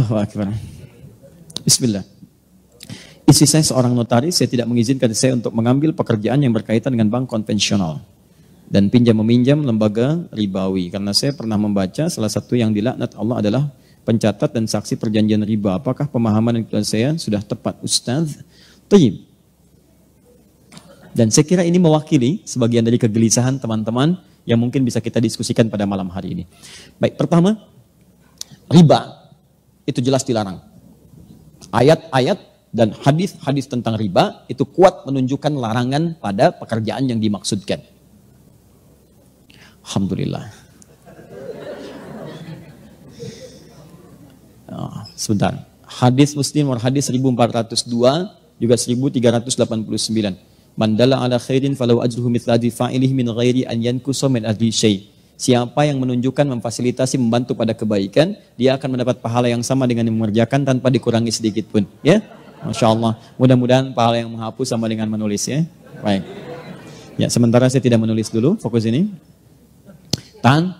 Allahu Akbar. Bismillah. Istri saya seorang notaris, saya tidak mengizinkan saya untuk mengambil pekerjaan yang berkaitan dengan bank konvensional dan pinjam-meminjam lembaga ribawi. Karena saya pernah membaca salah satu yang dilaknat Allah adalah pencatat dan saksi perjanjian riba. Apakah pemahaman saya sudah tepat, Ustaz? Tayyib. Dan saya kira ini mewakili sebagian dari kegelisahan teman-teman yang mungkin bisa kita diskusikan pada malam hari ini. Baik, pertama, riba itu jelas dilarang. Ayat-ayat dan hadis-hadis tentang riba itu kuat menunjukkan larangan pada pekerjaan yang dimaksudkan. Alhamdulillah. Sebentar. Hadis Muslim nomor hadis 1402 juga 1389. Man dalla ala khairin falau ajruhu mithla fa'ilihi min ghairi an yankusa min ajri syai'. Siapa yang menunjukkan, memfasilitasi, membantu pada kebaikan, dia akan mendapat pahala yang sama dengan yang mengerjakan tanpa dikurangi sedikit pun. Ya, Masya Allah. Mudah-mudahan pahala yang menghapus sama dengan menulis ya. Baik. Ya, sementara saya tidak menulis dulu, fokus ini. Tahan.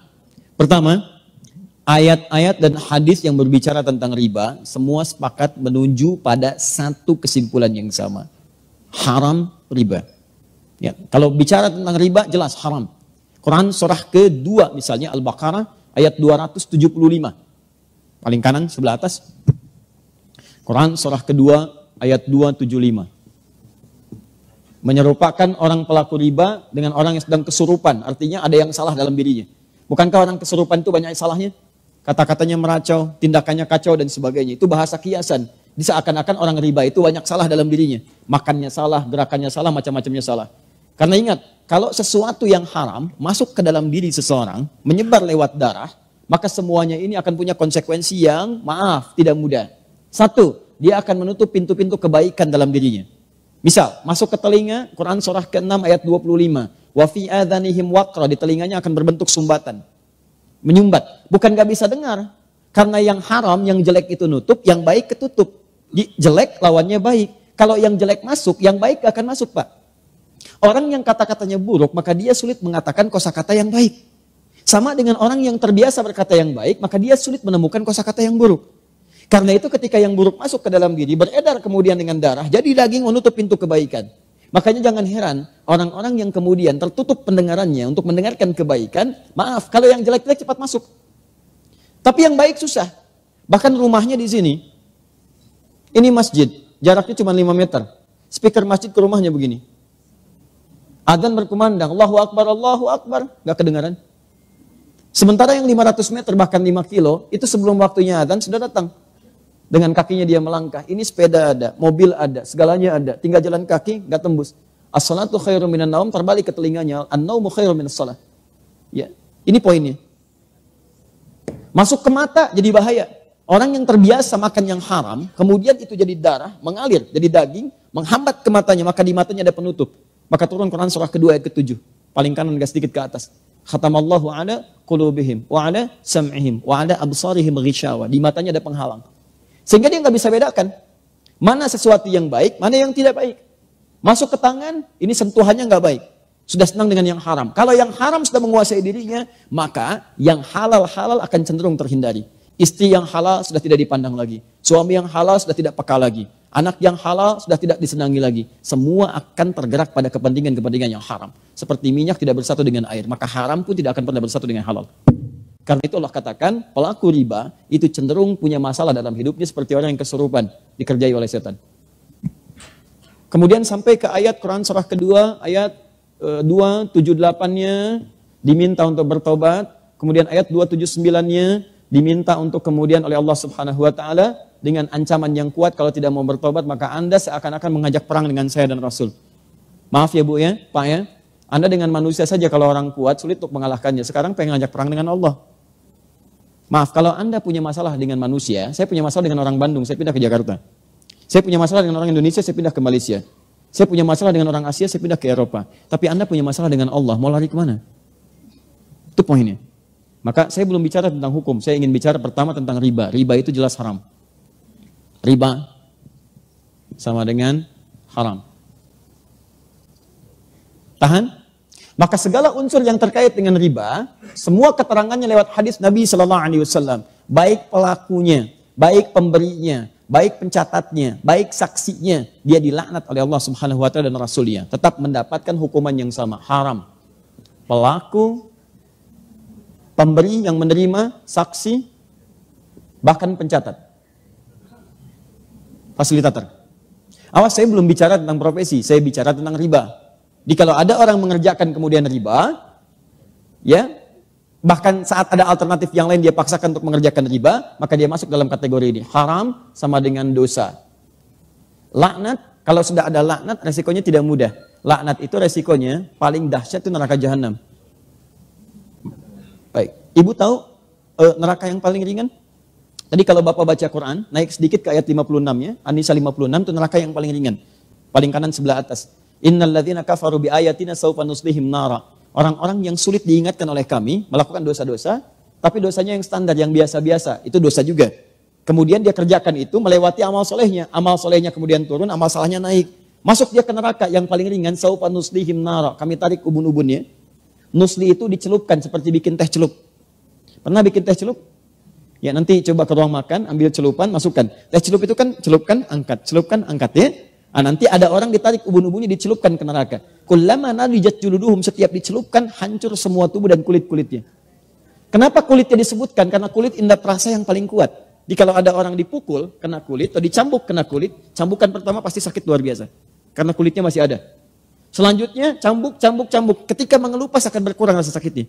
Pertama, ayat-ayat dan hadis yang berbicara tentang riba, semua sepakat menuju pada satu kesimpulan yang sama. Haram riba. Ya, kalau bicara tentang riba, jelas haram. Quran surah kedua misalnya Al-Baqarah ayat 275. Paling kanan sebelah atas. Quran surah kedua ayat 275. Menyerupakan orang pelaku riba dengan orang yang sedang kesurupan. Artinya ada yang salah dalam dirinya. Bukankah orang kesurupan itu banyak salahnya? Kata-katanya meracau, tindakannya kacau dan sebagainya. Itu bahasa kiasan. Seakan-akan orang riba itu banyak salah dalam dirinya. Makannya salah, gerakannya salah, macam-macamnya salah. Karena ingat, kalau sesuatu yang haram masuk ke dalam diri seseorang, menyebar lewat darah, maka semuanya ini akan punya konsekuensi yang maaf, tidak mudah. Satu, dia akan menutup pintu-pintu kebaikan dalam dirinya. Misal, masuk ke telinga, Quran surah ke-6 ayat 25. Wa fi adhanihim waqra, di telinganya akan berbentuk sumbatan. Menyumbat. Bukan gak bisa dengar. Karena yang haram, yang jelek itu nutup, yang baik ketutup. Jelek lawannya baik. Kalau yang jelek masuk, yang baik gak akan masuk, Pak. Orang yang kata-katanya buruk, maka dia sulit mengatakan kosakata yang baik. Sama dengan orang yang terbiasa berkata yang baik, maka dia sulit menemukan kosakata yang buruk. Karena itu ketika yang buruk masuk ke dalam diri, beredar kemudian dengan darah, jadi daging menutup pintu kebaikan. Makanya jangan heran, orang-orang yang kemudian tertutup pendengarannya untuk mendengarkan kebaikan, maaf, kalau yang jelek-jelek cepat masuk. Tapi yang baik susah. Bahkan rumahnya di sini, ini masjid, jaraknya cuma 5 meter. Speaker masjid ke rumahnya begini. Adzan berkumandang, Allahu Akbar, gak kedengaran. Sementara yang 500 meter bahkan 5 kilo, itu sebelum waktunya adzan sudah datang. Dengan kakinya dia melangkah, ini sepeda ada, mobil ada, segalanya ada. Tinggal jalan kaki, gak tembus. As-salatu khairum minan naum, terbalik ke telinganya, an-naumu khairum minas salah. Ya, ini poinnya. Masuk ke mata jadi bahaya. Orang yang terbiasa makan yang haram, kemudian itu jadi darah, mengalir, jadi daging, menghambat ke matanya, maka di matanya ada penutup. Maka turun Quran surah kedua ayat ke-7. Paling kanan agak sedikit ke atas. Khatamallahu ala qulubihim wa ala sam'ihim wa ala absarihim ghishawa. Di matanya ada penghalang. Sehingga dia nggak bisa bedakan mana sesuatu yang baik, mana yang tidak baik. Masuk ke tangan, ini sentuhannya nggak baik. Sudah senang dengan yang haram. Kalau yang haram sudah menguasai dirinya, maka yang halal-halal akan cenderung terhindari. Istri yang halal sudah tidak dipandang lagi. Suami yang halal sudah tidak peka lagi. Anak yang halal sudah tidak disenangi lagi. Semua akan tergerak pada kepentingan-kepentingan yang haram. Seperti minyak tidak bersatu dengan air, maka haram pun tidak akan pernah bersatu dengan halal. Karena itu Allah katakan, pelaku riba itu cenderung punya masalah dalam hidupnya seperti orang yang kesurupan, dikerjai oleh setan. Kemudian sampai ke ayat Quran surah kedua, ayat 278-nya diminta untuk bertobat. Kemudian ayat 279-nya diminta untuk kemudian oleh Allah Subhanahu wa taala dengan ancaman yang kuat, kalau tidak mau bertobat maka Anda seakan-akan mengajak perang dengan saya dan Rasul. Maaf ya Bu ya, Pak ya. Anda dengan manusia saja kalau orang kuat sulit untuk mengalahkannya. Sekarang pengen ngajak perang dengan Allah. Maaf, kalau Anda punya masalah dengan manusia, saya punya masalah dengan orang Bandung, saya pindah ke Jakarta. Saya punya masalah dengan orang Indonesia, saya pindah ke Malaysia. Saya punya masalah dengan orang Asia, saya pindah ke Eropa. Tapi Anda punya masalah dengan Allah, mau lari kemana? Itu poinnya. Maka saya belum bicara tentang hukum, saya ingin bicara pertama tentang riba. Riba itu jelas haram. Riba sama dengan haram. Tahan? Maka segala unsur yang terkait dengan riba, semua keterangannya lewat hadis Nabi SAW. Baik pelakunya baik pemberinya, baik pencatatnya, baik saksinya, dia dilaknat oleh Allah Subhanahu wa taala dan Rasulnya, tetap mendapatkan hukuman yang sama, haram. Pelaku, pemberi yang menerima, saksi, bahkan pencatat, fasilitator. Awas, saya belum bicara tentang profesi, saya bicara tentang riba. Jadi kalau ada orang mengerjakan kemudian riba, ya, bahkan saat ada alternatif yang lain dia paksakan untuk mengerjakan riba, maka dia masuk dalam kategori ini. Haram sama dengan dosa. Laknat, kalau sudah ada laknat, resikonya tidak mudah. Laknat itu resikonya paling dahsyat itu neraka jahanam. Baik, ibu tahu neraka yang paling ringan? Tadi kalau bapak baca Quran, naik sedikit ke ayat 56-nya, An-Nisa 56 itu neraka yang paling ringan. Paling kanan sebelah atas. Innal ladzina kafaru bi ayatina sawfa nuslihim nara. Orang-orang yang sulit diingatkan oleh kami melakukan dosa-dosa, tapi dosanya yang standar, yang biasa-biasa, itu dosa juga. Kemudian dia kerjakan itu melewati amal solehnya kemudian turun, amal salahnya naik. Masuk dia ke neraka yang paling ringan, sawfa nuslihim nara. Kami tarik ubun-ubunnya. Nusli itu dicelupkan seperti bikin teh celup. Pernah bikin teh celup? Ya nanti coba ke ruang makan, ambil celupan, masukkan. Teh celup itu kan celupkan, angkat ya. Nah, nanti ada orang ditarik ubun-ubunnya dicelupkan ke neraka. Kullama nadijat juluduhum, setiap dicelupkan hancur semua tubuh dan kulit-kulitnya. Kenapa kulitnya disebutkan? Karena kulit indera perasa yang paling kuat. Jadi kalau ada orang dipukul kena kulit atau dicambuk kena kulit, cambukan pertama pasti sakit luar biasa. Karena kulitnya masih ada. Selanjutnya cambuk. Ketika mengelupas akan berkurang rasa sakitnya.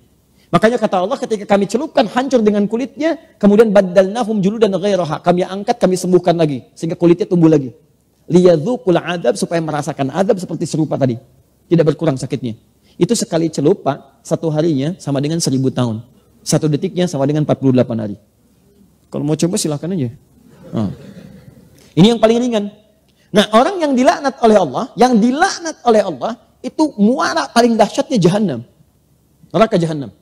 Makanya kata Allah, ketika kami celupkan hancur dengan kulitnya, kemudian baddalnahum juludan ghairaha, kami angkat, kami sembuhkan lagi sehingga kulitnya tumbuh lagi. Liyadzuqul adab, supaya merasakan adab seperti serupa tadi. Tidak berkurang sakitnya. Itu sekali celup, Pak, satu harinya sama dengan 1000 tahun. Satu detiknya sama dengan 48 hari. Kalau mau coba silahkan aja. Ini yang paling ringan. Nah, orang yang dilaknat oleh Allah, itu muara paling dahsyatnya jahanam. Neraka jahanam.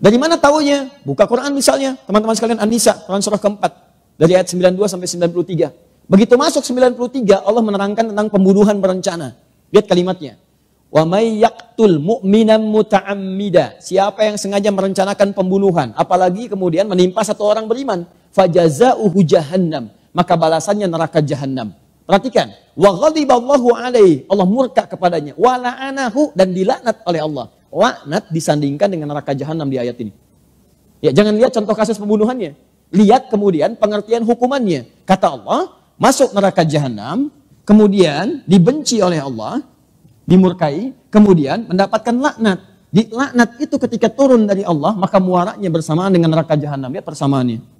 Dari mana taunya? Buka Quran misalnya, teman-teman sekalian, An-Nisa, Quran surah keempat, dari ayat 92 sampai 93. Begitu masuk 93, Allah menerangkan tentang pembunuhan berencana. Lihat kalimatnya. Wa may yaqtul mu'minan muta'ammida. Siapa yang sengaja merencanakan pembunuhan, apalagi kemudian menimpa satu orang beriman, fajazauhu jahannam, maka balasannya neraka jahanam. Perhatikan, wa ghadiballahu alaihi, Allah murka kepadanya, wa la'anahu, dan dilaknat oleh Allah. Laknat disandingkan dengan neraka jahanam di ayat ini. Ya, jangan lihat contoh kasus pembunuhannya. Lihat kemudian pengertian hukumannya. Kata Allah, masuk neraka jahanam, kemudian dibenci oleh Allah, dimurkai, kemudian mendapatkan laknat. Di laknat itu ketika turun dari Allah, maka muaranya bersamaan dengan neraka jahanam. Ya, persamaannya.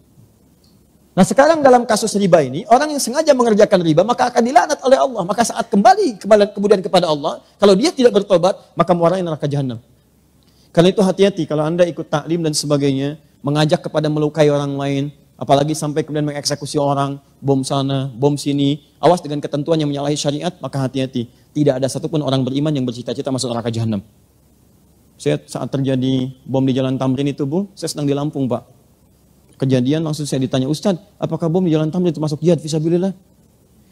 Nah, sekarang dalam kasus riba ini, orang yang sengaja mengerjakan riba, maka akan dilaknat oleh Allah. Maka saat kembali kemudian kepada Allah, kalau dia tidak bertobat, maka muaranya neraka jahanam. Karena itu hati-hati kalau Anda ikut taklim dan sebagainya, mengajak kepada melukai orang lain, apalagi sampai kemudian mengeksekusi orang, bom sana, bom sini, awas dengan ketentuan yang menyalahi syariat, maka hati-hati. Tidak ada satupun orang beriman yang bercita-cita masuk neraka jahanam. Saya saat terjadi bom di Jalan Tamrin itu, Bu, saya sedang di Lampung, Pak. Kejadian langsung saya ditanya, Ustadz, apakah bom di Jalan Tamrin termasuk jihad fisabilillah?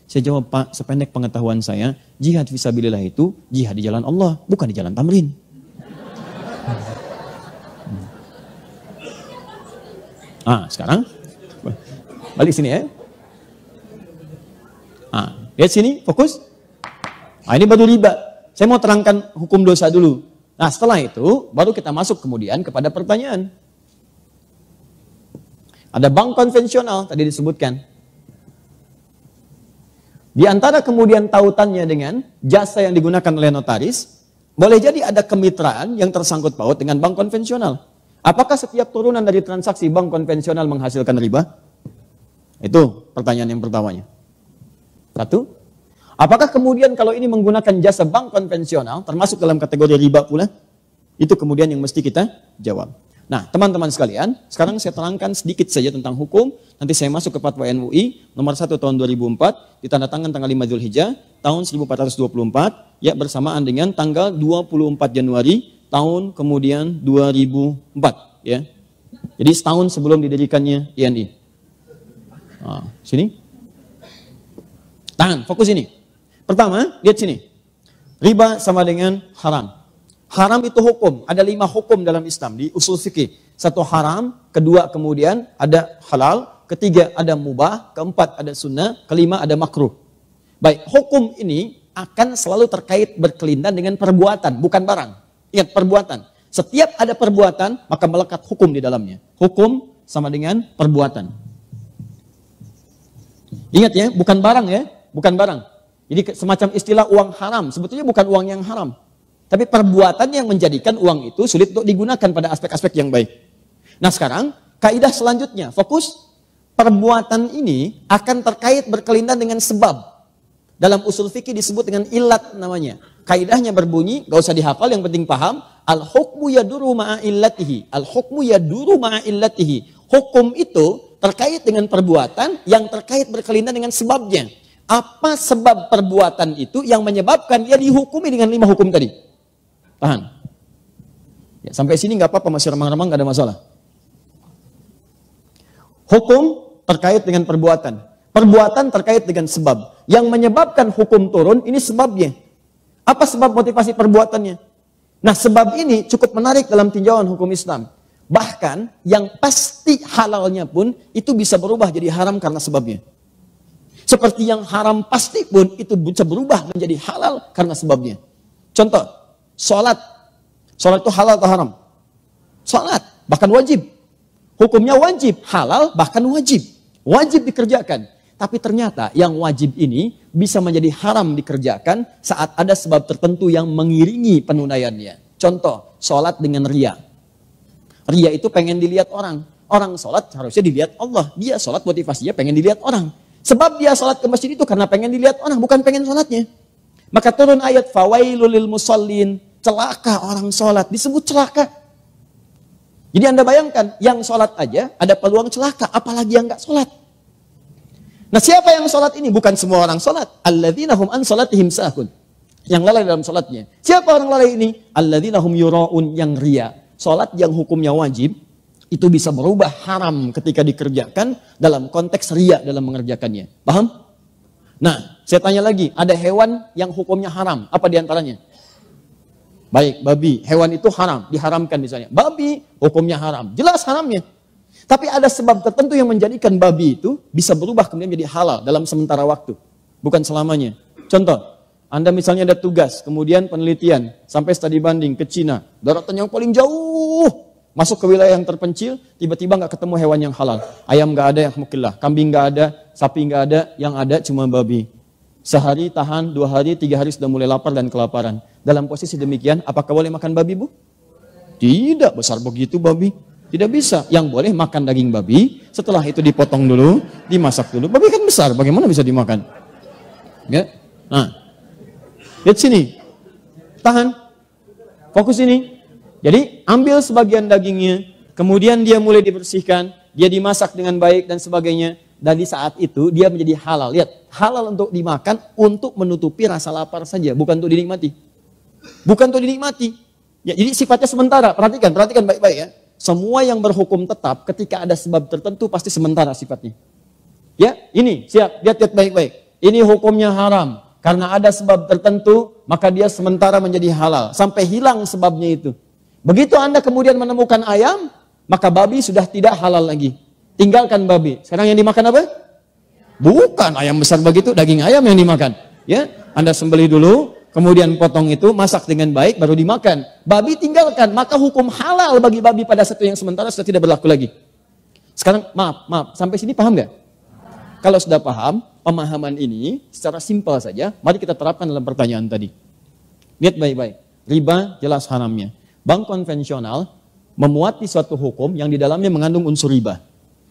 Saya jawab, Pak, sependek pengetahuan saya, jihad fisabilillah itu jihad di jalan Allah, bukan di Jalan Tamrin. Sekarang balik sini ya. Lihat sini, fokus. Ini baru riba. Saya mau terangkan hukum dosa dulu. Nah, setelah itu baru kita masuk kemudian kepada pertanyaan. Ada bank konvensional tadi disebutkan. Di antara kemudian tautannya dengan jasa yang digunakan oleh notaris, boleh jadi ada kemitraan yang tersangkut paut dengan bank konvensional. Apakah setiap turunan dari transaksi bank konvensional menghasilkan riba? Itu pertanyaan yang pertamanya. Satu, apakah kemudian kalau ini menggunakan jasa bank konvensional termasuk dalam kategori riba pula? Itu kemudian yang mesti kita jawab. Nah, teman-teman sekalian, sekarang saya terangkan sedikit saja tentang hukum. Nanti saya masuk ke Fatwa MUI nomor 1 tahun 2004, ditandatangan tanggal 5 Dzulhijjah tahun 1424, ya bersamaan dengan tanggal 24 Januari tahun kemudian 2004, ya. Jadi setahun sebelum didirikannya INI. Sini. Tangan, fokus ini. Pertama, lihat sini. Riba sama dengan haram. Haram itu hukum, ada 5 hukum dalam Islam di usul fikih. 1 haram, kedua kemudian ada halal, ketiga ada mubah, keempat ada sunnah, kelima ada makruh. Baik, hukum ini akan selalu terkait berkelindan dengan perbuatan, bukan barang. Ingat, perbuatan. Setiap ada perbuatan, maka melekat hukum di dalamnya. Hukum sama dengan perbuatan. Ingat ya, bukan barang ya, bukan barang. Jadi semacam istilah uang haram, sebetulnya bukan uang yang haram. Tapi perbuatan yang menjadikan uang itu sulit untuk digunakan pada aspek-aspek yang baik. Nah sekarang, kaidah selanjutnya, fokus perbuatan ini akan terkait berkelindan dengan sebab. Dalam usul fikih disebut dengan ilat namanya. Kaidahnya berbunyi, gak usah dihafal, yang penting paham. Al-hukmu yaduru ma'a illatihi. Al-hukmu yaduru ma'a illatihi. Hukum itu terkait dengan perbuatan yang terkait berkelindan dengan sebabnya. Apa sebab perbuatan itu yang menyebabkan dia dihukumi dengan 5 hukum tadi? Tahan. Ya, sampai sini gak apa-apa, masih remang-remang, gak ada masalah. Hukum terkait dengan perbuatan. Perbuatan terkait dengan sebab. Yang menyebabkan hukum turun, ini sebabnya. Apa sebab motivasi perbuatannya? Nah, sebab ini cukup menarik dalam tinjauan hukum Islam. Bahkan, yang pasti halalnya pun, itu bisa berubah jadi haram karena sebabnya. Seperti yang haram pasti pun, itu bisa berubah menjadi halal karena sebabnya. Contoh, sholat. Sholat itu halal atau haram? Sholat, bahkan wajib. Hukumnya wajib, halal, bahkan wajib. Wajib dikerjakan. Tapi ternyata yang wajib ini bisa menjadi haram dikerjakan saat ada sebab tertentu yang mengiringi penunaiannya. Contoh, sholat dengan ria. Ria itu pengen dilihat orang. Orang sholat harusnya dilihat Allah. Dia sholat motivasinya pengen dilihat orang. Sebab dia sholat ke masjid itu karena pengen dilihat orang, bukan pengen sholatnya. Maka turun ayat, fawailul lil musallin. Celaka orang sholat, disebut celaka. Jadi Anda bayangkan, yang sholat aja ada peluang celaka, apalagi yang nggak sholat. Nah siapa yang sholat ini? Bukan semua orang sholat. Alladzina hum an sholatihim sahun. Yang lalai dalam sholatnya. Siapa orang lalai ini? Alladzina hum yura'un, yang ria. Sholat yang hukumnya wajib, itu bisa berubah haram ketika dikerjakan dalam konteks ria dalam mengerjakannya. Paham? Nah, saya tanya lagi, ada hewan yang hukumnya haram. Apa diantaranya? Baik, babi. Hewan itu haram, diharamkan misalnya. Babi, hukumnya haram. Jelas haramnya. Tapi ada sebab tertentu yang menjadikan babi itu bisa berubah kemudian menjadi halal dalam sementara waktu. Bukan selamanya. Contoh, Anda misalnya ada tugas, kemudian penelitian, sampai studi banding ke Cina. Daratan yang paling jauh, masuk ke wilayah yang terpencil, tiba-tiba nggak ketemu hewan yang halal. Ayam nggak ada yang mukillah, kambing nggak ada, sapi nggak ada, yang ada cuma babi. Sehari tahan, 2 hari, 3 hari sudah mulai lapar dan kelaparan. Dalam posisi demikian, apakah boleh makan babi, Bu? Tidak, besar begitu babi. Tidak bisa. Yang boleh makan daging babi, setelah itu dipotong dulu, dimasak dulu. Babi kan besar, bagaimana bisa dimakan? Ya. Nah, lihat sini. Tahan. Fokus ini. Jadi, ambil sebagian dagingnya, kemudian dia mulai dibersihkan, dia dimasak dengan baik dan sebagainya. Dan di saat itu, dia menjadi halal. Lihat, halal untuk dimakan, untuk menutupi rasa lapar saja, bukan untuk dinikmati. Bukan untuk dinikmati. Ya, jadi sifatnya sementara. Perhatikan baik-baik ya. Semua yang berhukum tetap ketika ada sebab tertentu pasti sementara sifatnya. Ya, ini siap, lihat baik-baik. Ini hukumnya haram. Karena ada sebab tertentu, maka dia sementara menjadi halal. Sampai hilang sebabnya itu. Begitu Anda kemudian menemukan ayam, maka babi sudah tidak halal lagi. Tinggalkan babi. Sekarang yang dimakan apa? Bukan ayam besar begitu, daging ayam yang dimakan. Ya, Anda sembelih dulu. Kemudian potong itu, masak dengan baik, baru dimakan. Babi tinggalkan, maka hukum halal bagi babi pada satu yang sementara sudah tidak berlaku lagi. Sekarang, maaf, sampai sini paham nggak? Kalau sudah paham, pemahaman ini secara simpel saja, mari kita terapkan dalam pertanyaan tadi. Lihat baik-baik, riba jelas haramnya. Bank konvensional memuati suatu hukum yang di dalamnya mengandung unsur riba.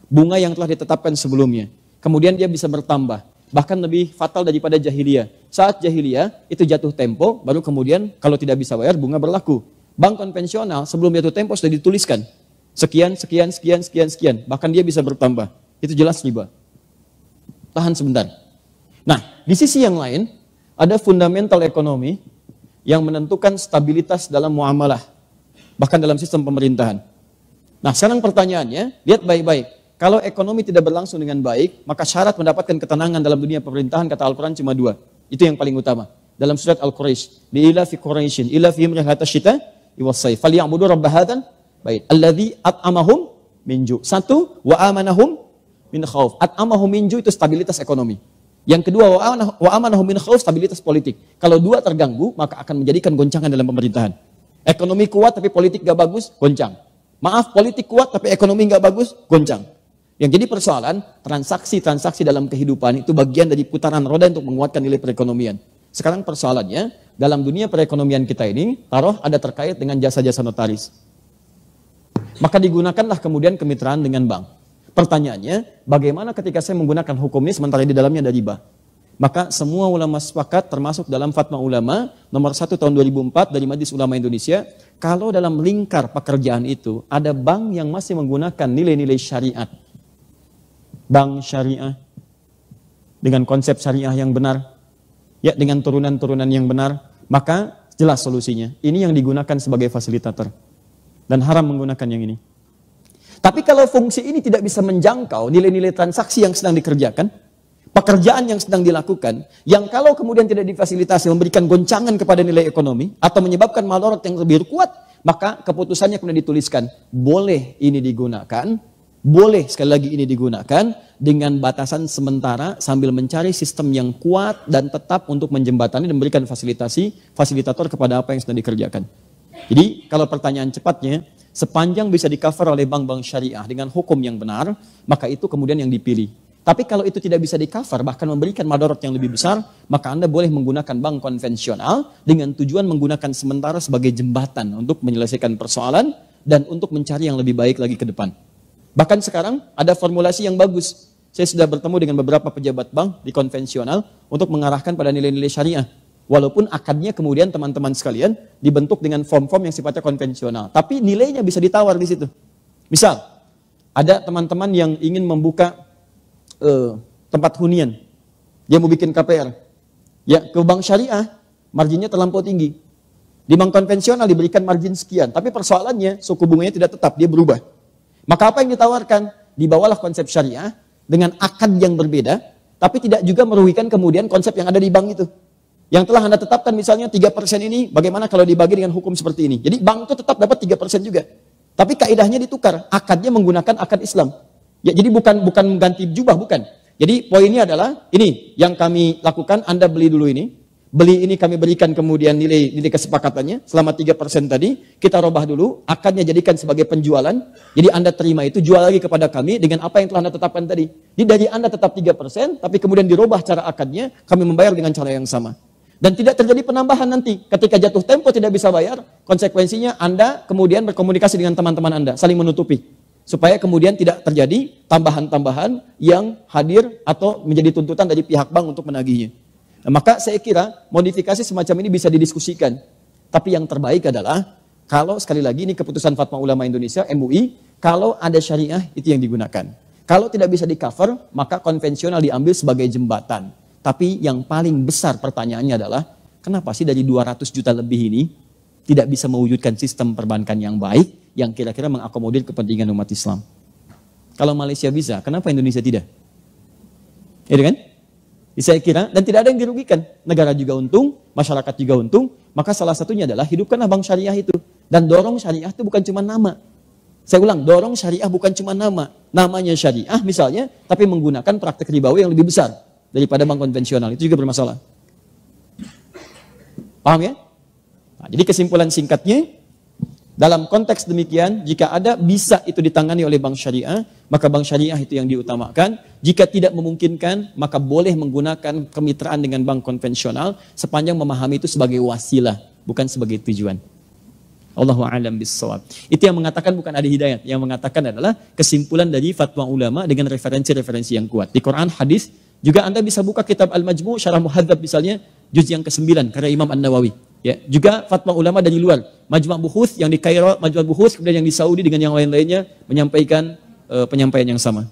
Bunga yang telah ditetapkan sebelumnya. Kemudian dia bisa bertambah. Bahkan lebih fatal daripada jahiliyah. Saat jahiliyah itu jatuh tempo, baru kemudian kalau tidak bisa bayar bunga berlaku. Bank konvensional sebelum jatuh tempo sudah dituliskan. Sekian. Bahkan dia bisa bertambah. Itu jelas riba. Tahan sebentar. Nah, di sisi yang lain, ada fundamental ekonomi yang menentukan stabilitas dalam muamalah. Bahkan dalam sistem pemerintahan. Nah, sekarang pertanyaannya, lihat baik-baik. Kalau ekonomi tidak berlangsung dengan baik, maka syarat mendapatkan ketenangan dalam dunia pemerintahan, kata Al-Quran cuma 2. Itu yang paling utama. Dalam surat Al-Quraish, li'ila fi Quraishin, ila fihim rihlata syita iwas-sayf, falyabudu rabb hadzal bait, alladzi at'amahum min ju'. 1, wa amanahum min khauf. At'amahum min ju' itu stabilitas ekonomi. Yang kedua, wa amanahum min khauf, stabilitas politik. Kalau dua terganggu, maka akan menjadikan goncangan dalam pemerintahan. Ekonomi kuat tapi politik gak bagus, goncang. Maaf, politik kuat tapi ekonomi gak bagus, goncang. Yang jadi persoalan, transaksi-transaksi dalam kehidupan itu bagian dari putaran roda untuk menguatkan nilai perekonomian. Sekarang persoalannya, dalam dunia perekonomian kita ini, taruh ada terkait dengan jasa-jasa notaris. Maka digunakanlah kemudian kemitraan dengan bank. Pertanyaannya, bagaimana ketika saya menggunakan hukum ini sementara di dalamnya ada riba? Maka semua ulama sepakat termasuk dalam fatwa ulama nomor 1 tahun 2004 dari Majelis Ulama Indonesia, kalau dalam lingkar pekerjaan itu ada bank yang masih menggunakan nilai-nilai syariat, bank syariah dengan konsep syariah yang benar, ya dengan turunan-turunan yang benar, maka jelas solusinya. Ini yang digunakan sebagai fasilitator dan haram menggunakan yang ini. Tapi kalau fungsi ini tidak bisa menjangkau nilai-nilai transaksi yang sedang dikerjakan, pekerjaan yang sedang dilakukan, yang kalau kemudian tidak difasilitasi memberikan goncangan kepada nilai ekonomi atau menyebabkan madarat yang lebih kuat, maka keputusannya kemudian dituliskan, boleh ini digunakan, boleh sekali lagi ini digunakan dengan batasan sementara sambil mencari sistem yang kuat dan tetap untuk menjembatani dan memberikan fasilitator kepada apa yang sedang dikerjakan. Jadi kalau pertanyaan cepatnya, sepanjang bisa di-cover oleh bank-bank syariah dengan hukum yang benar, maka itu kemudian yang dipilih. Tapi kalau itu tidak bisa di-cover, bahkan memberikan madarat yang lebih besar, maka Anda boleh menggunakan bank konvensional dengan tujuan menggunakan sementara sebagai jembatan untuk menyelesaikan persoalan dan untuk mencari yang lebih baik lagi ke depan. Bahkan sekarang ada formulasi yang bagus. Saya sudah bertemu dengan beberapa pejabat bank di konvensional untuk mengarahkan pada nilai-nilai syariah. Walaupun akadnya kemudian teman-teman sekalian dibentuk dengan form-form yang sifatnya konvensional. Tapi nilainya bisa ditawar di situ. Misal, ada teman-teman yang ingin membuka tempat hunian. Dia mau bikin KPR. Ya, ke bank syariah, marginnya terlampau tinggi. Di bank konvensional diberikan margin sekian. Tapi persoalannya, suku bunganya tidak tetap, dia berubah. Maka apa yang ditawarkan? Dibawalah konsep syariah dengan akad yang berbeda, tapi tidak juga merugikan kemudian konsep yang ada di bank itu. Yang telah Anda tetapkan misalnya 3% ini, bagaimana kalau dibagi dengan hukum seperti ini? Jadi bank itu tetap dapat 3% juga. Tapi kaidahnya ditukar, akadnya menggunakan akad Islam. Ya, jadi bukan mengganti jubah, bukan. Jadi poinnya adalah, ini yang kami lakukan, Anda beli dulu ini. Beli ini kami berikan kemudian nilai kesepakatannya, selama 3% tadi, kita robah dulu, akadnya jadikan sebagai penjualan. Jadi Anda terima itu, jual lagi kepada kami dengan apa yang telah Anda tetapkan tadi. Jadi dari Anda tetap 3%, tapi kemudian dirobah cara akadnya, kami membayar dengan cara yang sama. Dan tidak terjadi penambahan nanti. Ketika jatuh tempo tidak bisa bayar, konsekuensinya Anda kemudian berkomunikasi dengan teman-teman Anda, saling menutupi. Supaya kemudian tidak terjadi tambahan-tambahan yang hadir atau menjadi tuntutan dari pihak bank untuk menagihnya. Nah, maka saya kira modifikasi semacam ini bisa didiskusikan. Tapi yang terbaik adalah, kalau sekali lagi ini keputusan Fatwa Ulama Indonesia, MUI, kalau ada syariah itu yang digunakan. Kalau tidak bisa di-cover, maka konvensional diambil sebagai jembatan. Tapi yang paling besar pertanyaannya adalah, kenapa sih dari 200 juta lebih ini tidak bisa mewujudkan sistem perbankan yang baik, yang kira-kira mengakomodir kepentingan umat Islam? Kalau Malaysia bisa, kenapa Indonesia tidak? Ya kan? Saya kira, dan tidak ada yang dirugikan. Negara juga untung, masyarakat juga untung, maka salah satunya adalah hidupkanlah bank syariah itu. Dan dorong syariah itu bukan cuma nama. Saya ulang, dorong syariah bukan cuma nama. Namanya syariah misalnya, tapi menggunakan praktek ribawi yang lebih besar daripada bank konvensional, itu juga bermasalah. Paham ya? Nah, jadi kesimpulan singkatnya, dalam konteks demikian, jika ada bisa itu ditangani oleh bank syariah, maka bank syariah itu yang diutamakan. Jika tidak memungkinkan, maka boleh menggunakan kemitraan dengan bank konvensional sepanjang memahami itu sebagai wasilah, bukan sebagai tujuan. Allahu a'lam bissawab. Itu yang mengatakan bukan ada hidayat, yang mengatakan adalah kesimpulan dari fatwa ulama dengan referensi-referensi yang kuat. Di Quran, hadis, juga Anda bisa buka kitab Al-Majmu' Syarah Muhadzab misalnya, juz yang ke-9 karya Imam An-Nawawi. Ya, juga fatwa ulama dari luar, Majma' Buhuth yang di Kairo, Majma' Buhuth kemudian yang di Saudi dengan yang lain-lainnya menyampaikan penyampaian yang sama.